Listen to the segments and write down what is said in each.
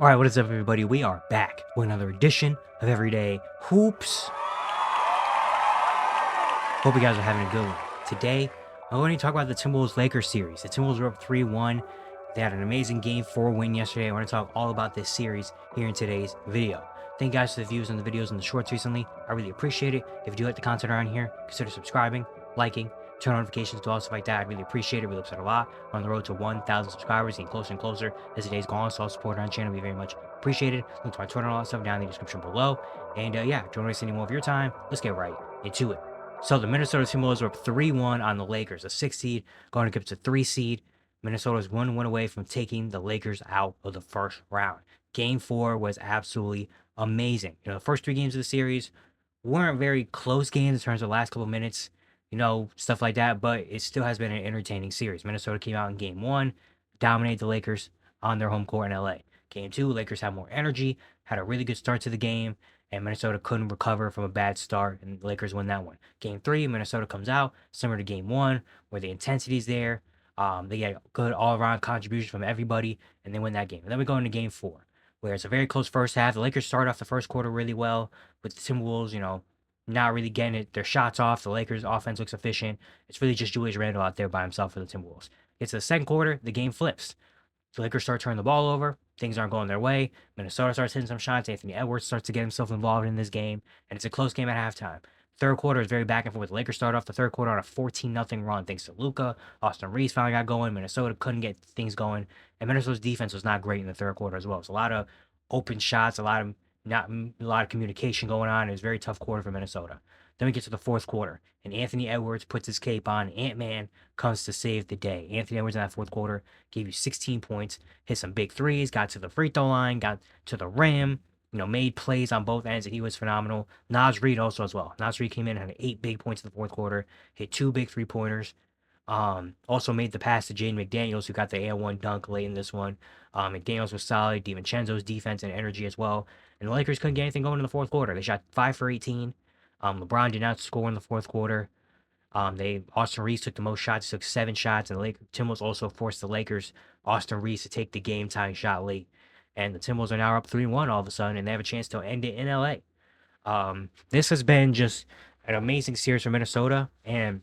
All right, what is up, everybody? We are back with another edition of Everyday Hoops. Hope you guys are having a good one. Today, I'm going to talk about the Timberwolves Lakers series. The Timberwolves were up 3-1. They had an amazing Game 4 win yesterday. I want to talk all about this series here in today's video. Thank you guys for the views on the videos and the shorts recently. I really appreciate it. If you do like the content around here, consider subscribing, liking, turn notifications to all stuff like that. I really appreciate it. We upset a lot. We're on the road to 1,000 subscribers, getting closer and closer as the days go on. So all support on the channel, we very much appreciated. Link to my Twitter and all that stuff down in the description below. And yeah, don't waste any more of your time. Let's get right into it. So the Minnesota Timberwolves were up 3-1 on the Lakers, a 6 seed going against a 3 seed. Minnesota's 1 win away from taking the Lakers out of the first round. Game 4 was absolutely amazing. The first 3 games of the series weren't very close games in terms of the last couple of minutes, stuff like that, but it still has been an entertaining series. Minnesota came out in Game 1, dominated the Lakers on their home court in LA. Game 2, Lakers had more energy, had a really good start to the game, and Minnesota couldn't recover from a bad start, and the Lakers win that one. Game 3, Minnesota comes out, similar to Game 1, where the intensity's there. They get a good all-around contribution from everybody, and they win that game. And then we go into Game 4, where it's a very close first half. The Lakers start off the first quarter really well, with the Timberwolves, not really getting their shots off. The Lakers' offense looks efficient. It's really just Julius Randle out there by himself for the Timberwolves. It's the second quarter, the game flips. The Lakers start turning the ball over. Things aren't going their way. Minnesota starts hitting some shots. Anthony Edwards starts to get himself involved in this game, and it's a close game at halftime. Third quarter is very back and forth. The Lakers start off the third quarter on a 14-0 run thanks to Luka. Austin Reeves finally got going. Minnesota couldn't get things going, and Minnesota's defense was not great in the third quarter as well. It's a lot of open shots, not a lot of communication going on. It was a very tough quarter for Minnesota. Then we get to the fourth quarter, and Anthony Edwards puts his cape on. Ant-Man comes to save the day. Anthony Edwards in that fourth quarter gave you 16 points, hit some big threes, got to the free throw line, got to the rim, made plays on both ends, and he was phenomenal. Naz Reid also as well. Naz Reid came in and had 8 big points in the fourth quarter, hit 2 big three-pointers. Also made the pass to Jaden McDaniels, who got the AL1 dunk late in this one. McDaniels was solid. DiVincenzo's defense and energy as well. And the Lakers couldn't get anything going in the fourth quarter. They shot 5 for 18. LeBron did not score in the fourth quarter. Austin Reeves took the most shots, took 7 shots, and the Timberwolves also forced the Lakers, Austin Reeves, to take the game-tying shot late. And the Timberwolves are now up 3-1 all of a sudden, and they have a chance to end it in LA. This has been just an amazing series for Minnesota, and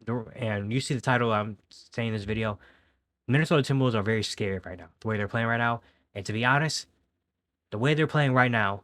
you see the title I'm saying in this video. Minnesota Timberwolves are very scared right now, the way they're playing right now. And to be honest, the way they're playing right now,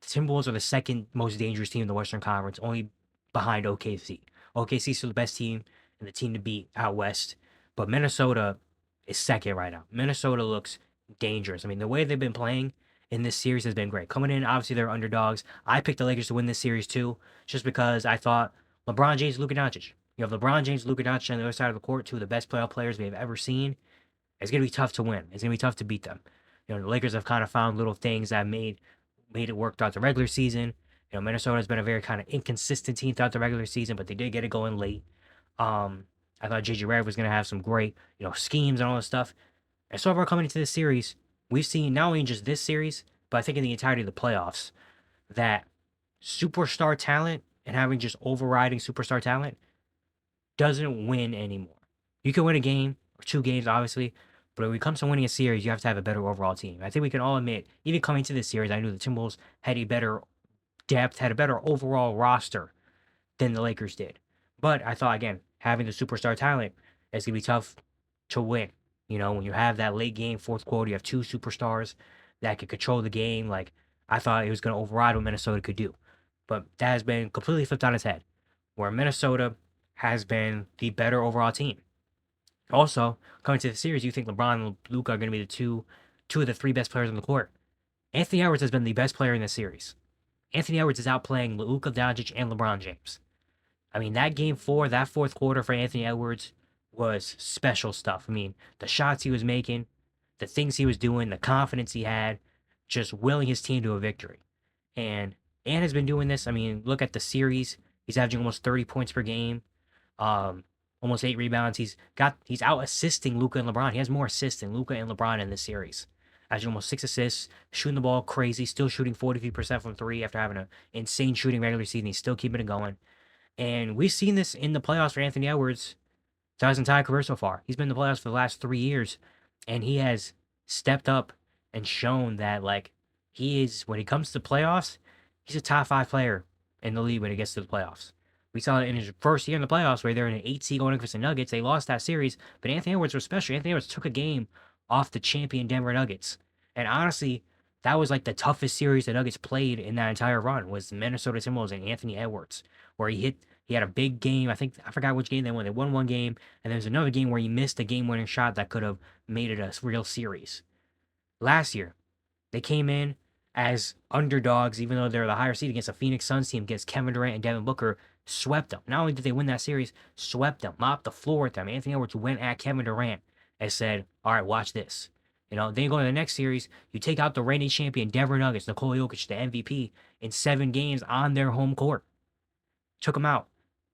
the Timberwolves are the second most dangerous team in the Western Conference, only behind OKC. OKC is still the best team and the team to beat out west, but Minnesota is second right now. Minnesota looks dangerous. I mean, the way they've been playing in this series has been great. Coming in, obviously they're underdogs. I picked the Lakers to win this series too, just because I thought LeBron James, Luka Doncic. You have LeBron James, Luka Doncic on the other side of the court, 2 of the best playoff players we have ever seen. It's going to be tough to win. It's going to be tough to beat them. The Lakers have kind of found little things that made it work throughout the regular season. Minnesota has been a very kind of inconsistent team throughout the regular season, but they did get it going late. I thought JJ Redick was going to have some great, schemes and all this stuff. And so far coming into this series, we've seen not only just this series, but I think in the entirety of the playoffs, that superstar talent and having just overriding superstar talent doesn't win anymore. You can win a game or 2 games, obviously, but when it comes to winning a series, you have to have a better overall team. I think we can all admit, even coming to this series, I knew the Timberwolves had a better depth, had a better overall roster than the Lakers did. But I thought, again, having the superstar talent, it's going to be tough to win. When you have that late game, fourth quarter, you have 2 superstars that could control the game. Like, I thought it was going to override what Minnesota could do. But that has been completely flipped on its head, where Minnesota has been the better overall team. Also, coming to the series, you think LeBron and Luka are going to be the two of the 3 best players on the court. Anthony Edwards has been the best player in this series. Anthony Edwards is outplaying Luka Doncic and LeBron James. I mean, that game 4, that fourth quarter for Anthony Edwards was special stuff. I mean, the shots he was making, the things he was doing, the confidence he had, just willing his team to a victory. And Ant has been doing this. I mean, look at the series. He's averaging almost 30 points per game. Almost 8 rebounds. He's out assisting Luka and LeBron. He has more assists than Luka and LeBron in this series. Averaging almost 6 assists, shooting the ball crazy, still shooting 43% from 3 after having an insane shooting regular season. He's still keeping it going. And we've seen this in the playoffs for Anthony Edwards throughout his entire career so far. He's been in the playoffs for the last 3 years, and he has stepped up and shown that like he is when it comes to playoffs, he's a top 5 player in the league when it gets to the playoffs. We saw it in his first year in the playoffs where they're in an 8 seed going against the Nuggets. They lost that series, but Anthony Edwards was special. Anthony Edwards took a game off the champion Denver Nuggets. And honestly, that was like the toughest series the Nuggets played in that entire run was Minnesota Timberwolves and Anthony Edwards, where he had a big game. I think I forgot which game they won. They won one game, and there's another game where he missed a game-winning shot that could have made it a real series. Last year, they came in as underdogs, even though they're the higher seed against a Phoenix Suns team, against Kevin Durant and Devin Booker, swept them. Not only did they win that series, swept them, mopped the floor with them. Anthony Edwards went at Kevin Durant and said, all right, watch this. Then you go to the next series, you take out the reigning champion Denver Nuggets, Nikola Jokic, the MVP, in 7 games on their home court. Took them out.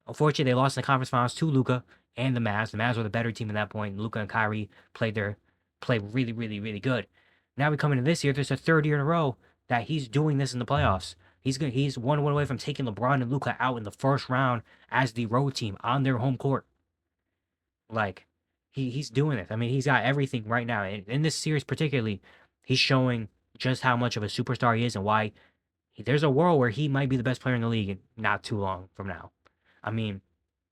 Unfortunately, they lost in the conference finals to Luka and the Mavs. The Mavs were the better team at that point. Luka and Kyrie played really, really, really good. Now we come into this year. There's a 3rd year in a row that he's doing this in the playoffs. He's 1 away from taking LeBron and Luka out in the first round as the road team on their home court. Like he's doing this. I mean, he's got everything right now. And in this series particularly, he's showing just how much of a superstar he is and why there's a world where he might be the best player in the league not too long from now. I mean,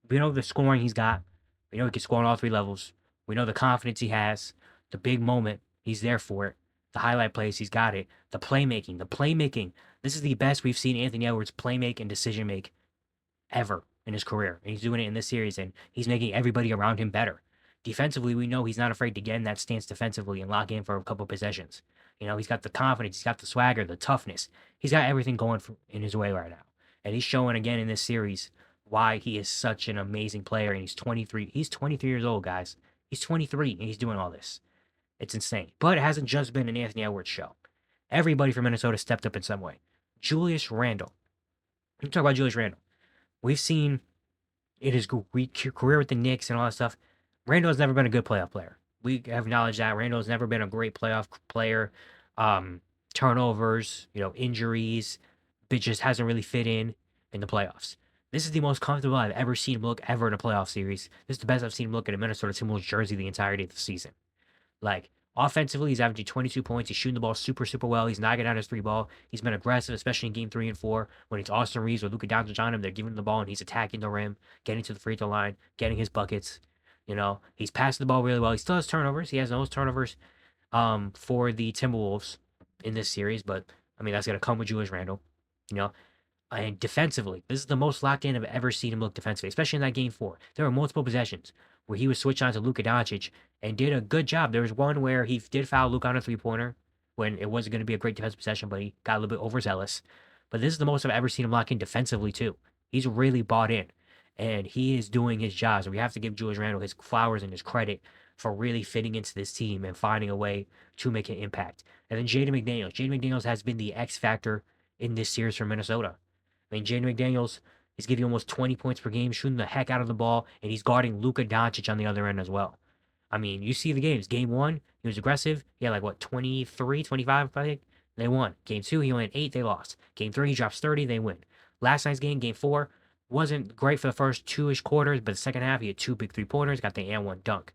we know the scoring he's got. We know he can score on all 3 levels. We know the confidence he has. The big moment, he's there for it. The highlight plays, he's got it. The playmaking. This is the best we've seen Anthony Edwards play make and decision make ever in his career. And he's doing it in this series, and he's making everybody around him better. Defensively, we know he's not afraid to get in that stance defensively and lock in for a couple possessions. He's got the confidence, he's got the swagger, the toughness. He's got everything going in his way right now. And he's showing again in this series why he is such an amazing player. And he's 23. He's 23 years old, guys. He's 23 and he's doing all this. It's insane. But it hasn't just been an Anthony Edwards show. Everybody from Minnesota stepped up in some way. Julius Randle. Let me talk about Julius Randle. We've seen in his career with the Knicks and all that stuff, Randle has never been a good playoff player. We have acknowledged that. Randle has never been a great playoff player. Turnovers, injuries, but just hasn't really fit in the playoffs. This is the most comfortable I've ever seen him look ever in a playoff series. This is the best I've seen him look in a Minnesota Timberwolves jersey the entirety of the season. Like, offensively, he's averaging 22 points. He's shooting the ball super, super well. He's knocking down his 3 ball. He's been aggressive, especially in game 3 and 4. When it's Austin Reeves or Luka Doncic on him, they're giving him the ball and he's attacking the rim, getting to the free throw line, getting his buckets. He's passing the ball really well. He still has turnovers. He has those turnovers for the Timberwolves in this series, but I mean that's gonna come with Julius Randle. And defensively, this is the most locked in I've ever seen him look defensively, especially in that game 4. There were multiple possessions where he was switched on to Luka Doncic and did a good job. There was one where he did foul Luka on a 3-pointer when it wasn't going to be a great defensive possession, but he got a little bit overzealous. But this is the most I've ever seen him lock in defensively too. He's really bought in, and he is doing his job. So we have to give Julius Randle his flowers and his credit for really fitting into this team and finding a way to make an impact. And then Jaden McDaniels. Jaden McDaniels has been the X factor in this series for Minnesota. I mean, Jaden McDaniels is giving almost 20 points per game, shooting the heck out of the ball, and he's guarding Luka Doncic on the other end as well. I mean, you see the games. Game 1, he was aggressive. He had 23, 25, I think. They won. Game 2, he only had 8. They lost. Game 3, he drops 30. They win. Last night's game 4, wasn't great for the first 2-ish quarters, but the second half, he had 2 big 3-pointers, got the and 1 dunk,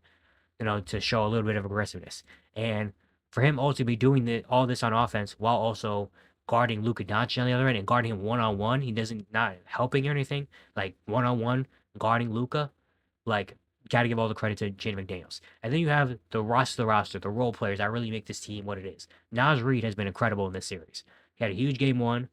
to show a little bit of aggressiveness. And for him also to be doing all this on offense while also guarding Luka Doncic on the other end and guarding him one-on-one. He doesn't not helping or anything. Like one-on-one guarding Luka. Got to give all the credit to Jaden McDaniels. And then you have the rest of the roster, the role players that really make this team what it is. Naz Reid has been incredible in this series. He had a huge game 1,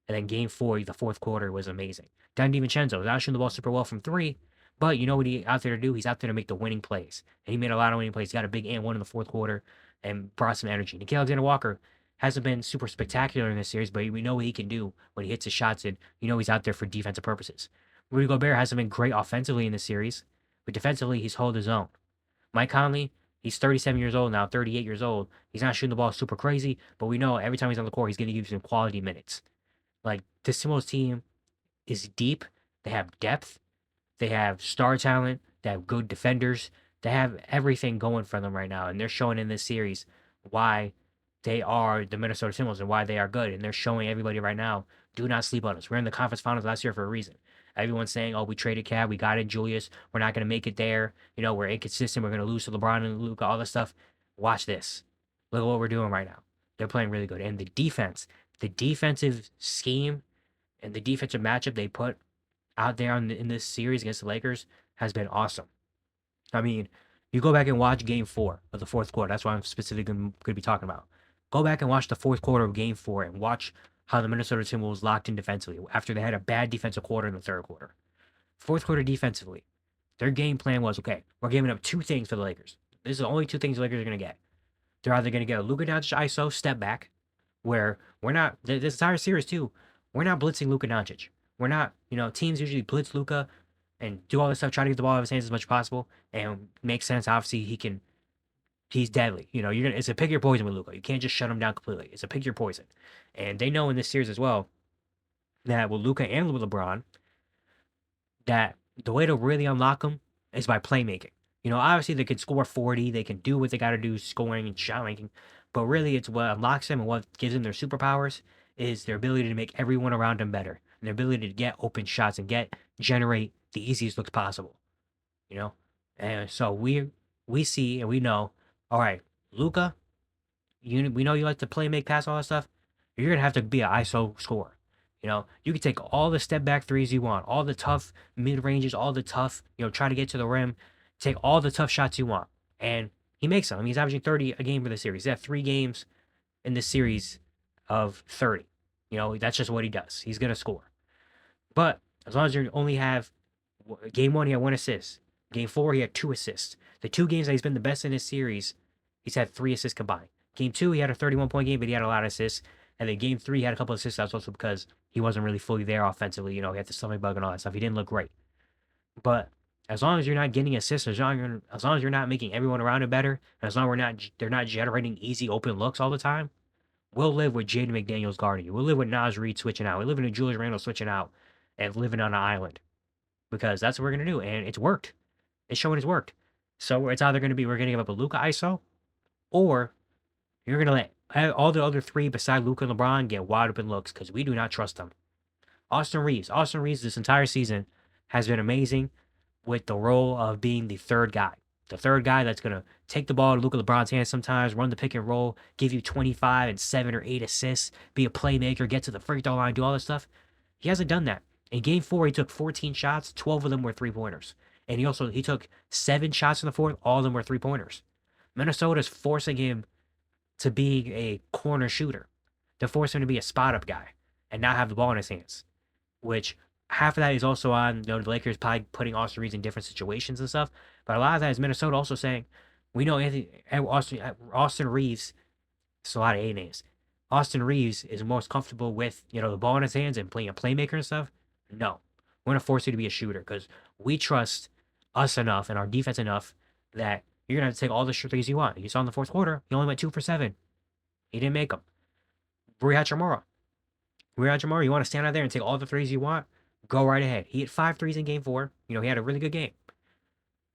and then game 4, the fourth quarter was amazing. Don DiVincenzo is out shooting the ball super well from 3, but you know what he's out there to do? He's out there to make the winning plays. And he made a lot of winning plays. He got a big and 1 in the fourth quarter and brought some energy. Nickeil Alexander-Walker hasn't been super spectacular in this series, but we know what he can do when he hits his shots, and he's out there for defensive purposes. Rudy Gobert hasn't been great offensively in this series, but defensively he's held his own. Mike Conley, he's 37 years old now, 38 years old. He's not shooting the ball super crazy, but we know every time he's on the court, he's going to give you some quality minutes. This Timberwolves team is deep. They have depth. They have star talent. They have good defenders. They have everything going for them right now, and they're showing in this series why they are the Minnesota Timberwolves and why they are good. And they're showing everybody right now, do not sleep on us. We're in the conference finals last year for a reason. Everyone's saying, oh, we traded Cat, we got in Julius, we're not going to make it there. We're inconsistent, we're going to lose to LeBron and Luka, all this stuff. Watch this. Look at what we're doing right now. They're playing really good. And the defensive scheme and the defensive matchup they put out there in this series against the Lakers has been awesome. I mean, you go back and watch game 4 of the fourth quarter. That's what I'm specifically going to be talking about. Go back and watch the fourth quarter of game 4 and watch how the Minnesota Timberwolves locked in defensively after they had a bad defensive quarter in the third quarter. Fourth quarter defensively, their game plan was, okay, we're giving up two things for the Lakers. This is the only two things the Lakers are going to get. They're either going to get a Luka Doncic ISO step back, where we're not, this entire series too, we're not blitzing Luka Doncic. We're not, teams usually blitz Luka and do all this stuff, try to get the ball out of his hands as much as possible, and makes sense. Obviously, he's deadly. It's a pick your poison with Luka. You can't just shut him down completely. It's a pick your poison. And they know in this series as well that with Luka and with LeBron, that the way to really unlock them is by playmaking. Obviously they can score 40, they can do what they got to do, scoring and shot making, but really it's what unlocks them and what gives them their superpowers is their ability to make everyone around them better, and their ability to get open shots and generate the easiest looks possible. And so we see and we know, all right, Luka, we know you like to play, make, pass, all that stuff. You're gonna have to be an ISO scorer. You can take all the step back threes you want, all the tough mid ranges, all the tough, try to get to the rim, take all the tough shots you want. And he makes them. He's averaging 30 a game for the series. He had 3 games in this series of 30. That's just what he does. He's going to score. But as long as you only have game 1, he had 1 assist. Game 4, he had 2 assists. The 2 games that he's been the best in this series, he's had 3 assists combined. Game 2, he had a 31-point game, but he had a lot of assists. And then game 3, he had a couple of assists. That's also because he wasn't really fully there offensively. He had the stomach bug and all that stuff. He didn't look great. But as long as you're not getting assists, as long as you're not making everyone around it better, and as long as they're not generating easy open looks all the time, we'll live with Jaden McDaniels guarding you. We'll live with Naz Reid switching out. We'll live with Julius Randle switching out and living on an island, because that's what we're gonna do, and it's worked. It's showing it's worked. So it's either gonna be we're gonna give up a Luka ISO, or you're gonna let all the other 3 beside Luka and LeBron get wide open looks, because we do not trust them. Austin Reeves this entire season has been amazing with the role of being the third guy. The third guy that's going to take the ball to Luka LeBron's hands sometimes, run the pick and roll, give you 25 and 7 or 8 assists, be a playmaker, get to the free throw line, do all this stuff. He hasn't done that. In game 4, he took 14 shots, 12 of them were 3-pointers. And he took 7 shots in the fourth, all of them were 3-pointers. Minnesota's forcing him to be a corner shooter. They're forcing him to be a spot-up guy and not have the ball in his hands, which half of that is also on the Lakers probably putting Austin Reeves in different situations and stuff. But a lot of that is Minnesota also saying, we know Austin Reeves, it's a lot of A names. Austin Reeves is most comfortable with, the ball in his hands and playing a playmaker and stuff. No. We're going to force you to be a shooter because we trust us enough and our defense enough that you're going to have to take all the threes you want. You saw in the fourth quarter, he only went 2 for 7. He didn't make them. Rui Hachimura, you want to stand out there and take all the threes you want? Go right ahead. He hit 5 threes in game 4. He had a really good game.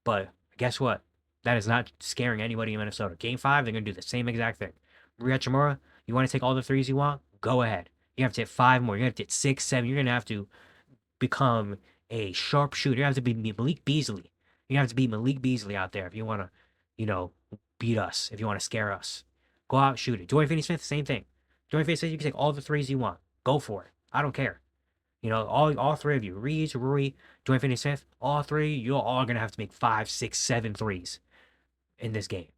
But guess what? That is not scaring anybody in Minnesota. Game 5, they're going to do the same exact thing. Rui Hachimura, you want to take all the threes you want? Go ahead. You have to hit 5 more. You're going to have to hit 6, 7. You're going to have to become a sharpshooter. You have to be Malik Beasley. You have to be Malik Beasley out there if you want to, beat us, if you want to scare us. Go out, shoot it. Dorian Finney-Smith, same thing. Dorian Finney-Smith, you can take all the threes you want. Go for it. I don't care. All 3 of you, Reeves, Rui, Dorian Finney-Smith, all 3, you're all going to have to make 5, 6, 7 threes in this game.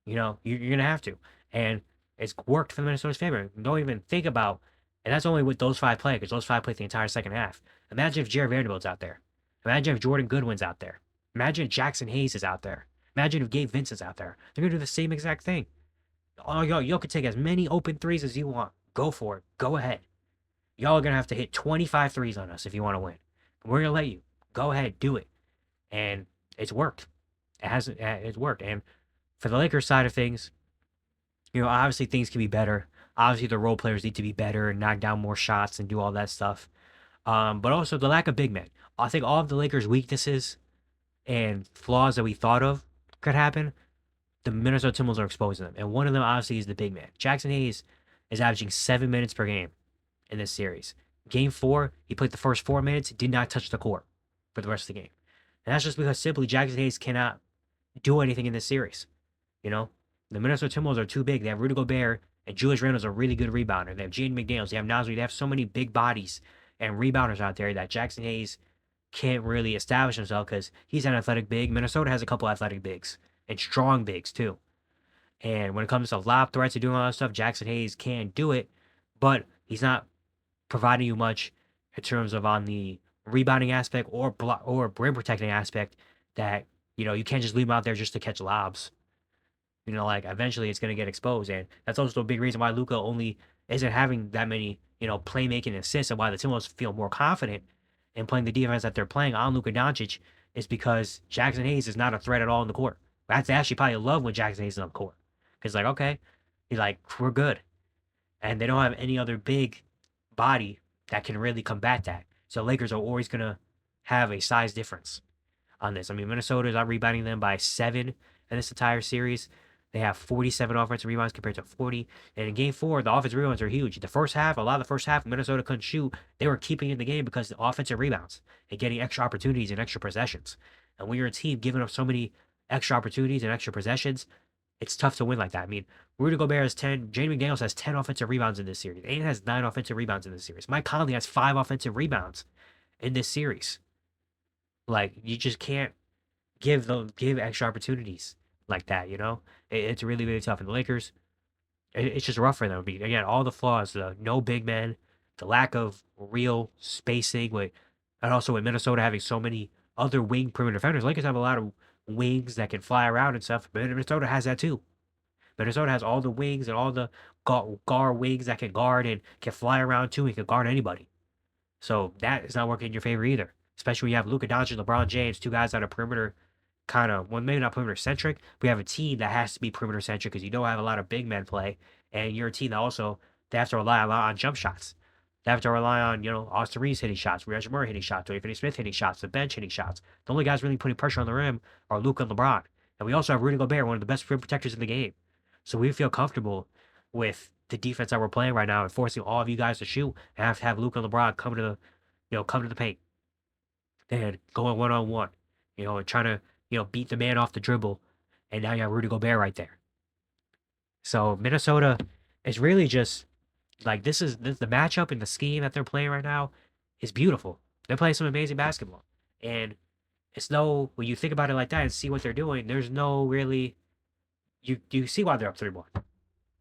You're going to have to. And it's worked for the Minnesota's favor. Don't even think about, and that's only with those 5 play, because those 5 played the entire second half. Imagine if Jared Vanderbilt's out there. Imagine if Jordan Goodwin's out there. Imagine if Jackson Hayes is out there. Imagine if Gabe Vincent's out there. They're going to do the same exact thing. Y'all can take as many open threes as you want. Go for it. Go ahead. Y'all are going to have to hit 25 threes on us if you want to win. We're going to let you. Go ahead. Do it. And it's worked. It's worked. And for the Lakers side of things, obviously things can be better. Obviously the role players need to be better and knock down more shots and do all that stuff. But also the lack of big men. I think all of the Lakers' weaknesses and flaws that we thought of could happen, the Minnesota Timberwolves are exposing them. And one of them obviously is the big man. Jackson Hayes is averaging 7 minutes per game in this series. Game 4, he played the first 4 minutes, did not touch the court for the rest of the game. And that's just because simply Jackson Hayes cannot do anything in this series. The Minnesota Timberwolves are too big. They have Rudy Gobert And Julius Randle's a really good rebounder. They have Jaden McDaniels. They have Nasri. They have so many big bodies and rebounders out there that Jackson Hayes can't really establish himself because he's an athletic big. Minnesota has a couple athletic bigs and strong bigs too. And when it comes to lob threats and doing all that stuff, Jackson Hayes can do it, but he's not providing you much in terms of on the rebounding aspect or brim protecting aspect that, you can't just leave him out there just to catch lobs. Like eventually it's going to get exposed. And that's also a big reason why Luka only isn't having that many, playmaking assists and why the Timberwolves feel more confident in playing the defense that they're playing on Luka Doncic is because Jackson Hayes is not a threat at all in the court. That's actually probably love when Jackson Hayes is on the court. Because, like, okay, he's like, we're good. And they don't have any other big body that can really combat that. So Lakers are always going to have a size difference on this. I mean, Minnesota is out rebounding them by 7 in this entire series. They have 47 offensive rebounds compared to 40. And in game 4, the offensive rebounds are huge. The first half, a lot of the first half, Minnesota couldn't shoot. They were keeping in the game because of the offensive rebounds and getting extra opportunities and extra possessions. And when you're a team giving up so many extra opportunities and extra possessions, it's tough to win like that. I mean, Rudy Gobert has 10. Jaden McDaniels has 10 offensive rebounds in this series. Aiden has 9 offensive rebounds in this series. Mike Conley has 5 offensive rebounds in this series. Like, you just can't give extra opportunities like that, It's really, really tough. And the Lakers, it's just rough for them. Again, all the flaws, the no big men, the lack of real spacing, and also with Minnesota having so many other wing perimeter defenders. Lakers have a lot of wings that can fly around and stuff, but Minnesota has that too. Minnesota has all the wings and all the guard wings that can guard and can fly around too and can guard anybody. So that is not working in your favor either. Especially when you have Luka Doncic, LeBron James, 2 guys that are perimeter maybe not perimeter centric, but you have a team that has to be perimeter centric because you don't have a lot of big men play, and you're a team that also they have to rely a lot on jump shots. They have to rely on, Austin Reeves hitting shots, Reggie Murray hitting shots, Dwayne Finney-Smith hitting shots, the bench hitting shots. The only guys really putting pressure on the rim are Luka and LeBron. And we also have Rudy Gobert, one of the best rim protectors in the game. So we feel comfortable with the defense that we're playing right now and forcing all of you guys to shoot and have to have Luka and LeBron come to the paint and going one-on-one, and trying to, beat the man off the dribble. And now you have Rudy Gobert right there. So Minnesota is really just like the matchup and the scheme that they're playing right now is beautiful. They're playing some amazing basketball. And when you think about it like that and see what they're doing, there's no really, you see why they're up 3-1.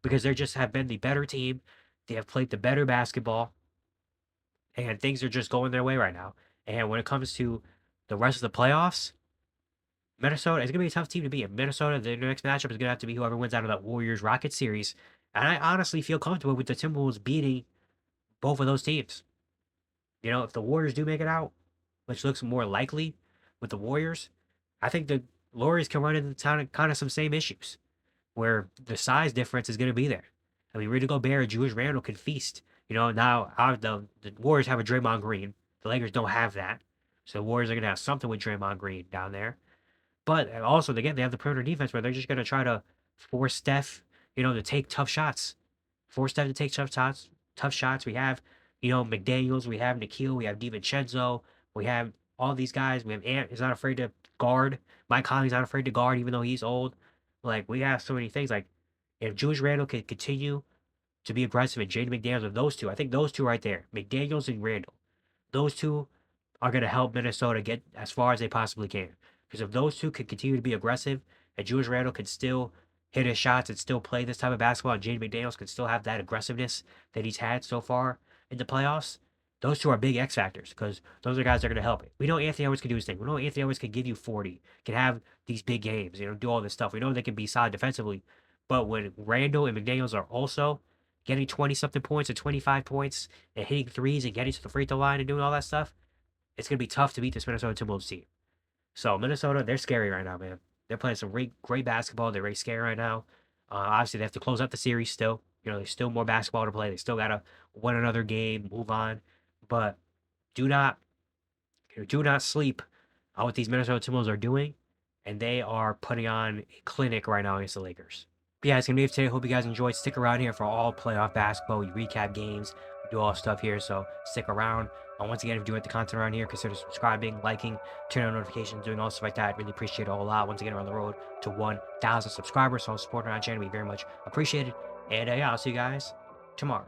Because they just have been the better team. They have played the better basketball. And things are just going their way right now. And when it comes to the rest of the playoffs, Minnesota is going to be a tough team to beat. In Minnesota, the next matchup is going to have to be whoever wins out of that Warriors-Rockets series. And I honestly feel comfortable with the Timberwolves beating both of those teams. If the Warriors do make it out, which looks more likely with the Warriors, I think the Warriors can run into kind of some same issues where the size difference is going to be there. I mean, Rudy Gobert and Julius Randle can feast. Now the Warriors have a Draymond Green. The Lakers don't have that. So the Warriors are going to have something with Draymond Green down there. But also, again, they have the perimeter defense where they're just going to try to force Steph, to take tough shots. Force Steph to take tough shots. We have, McDaniels. We have Nikhil. We have DiVincenzo. We have all these guys. We have Ant is not afraid to guard. Mike Conley's not afraid to guard even though he's old. Like, we have so many things. Like, if Julius Randle can continue to be aggressive and Jaden McDaniels of those two, I think those two right there, McDaniels and Randle, those two are going to help Minnesota get as far as they possibly can. Because if those two can continue to be aggressive and Julius Randle can still hit his shots and still play this type of basketball and Jaden McDaniels can still have that aggressiveness that he's had so far in the playoffs, those two are big X factors because those are guys that are going to help it. We know Anthony Edwards can do his thing. We know Anthony Edwards can give you 40, can have these big games, do all this stuff. We know they can be solid defensively. But when Randle and McDaniels are also getting 20-something points and 25 points and hitting threes and getting to the free throw line and doing all that stuff, it's going to be tough to beat this Minnesota Timberwolves team. So Minnesota, they're scary right now, man. They're playing some great basketball. They're very scary right now. Obviously, they have to close out the series still. There's still more basketball to play. They still got to win another game, move on. But do not sleep on what these Minnesota Timberwolves are doing. And they are putting on a clinic right now against the Lakers. But yeah, it's going to be it today. Hope you guys enjoyed. Stick around here for all playoff basketball. We recap games. We do all stuff here. So stick around. Once again, if you like the content around here, consider subscribing, liking, turning on notifications, doing all stuff like that. Really appreciate it a whole lot. Once again, we're on the road to 1,000 subscribers. So support on our channel. We very much appreciate it. And yeah, I'll see you guys tomorrow.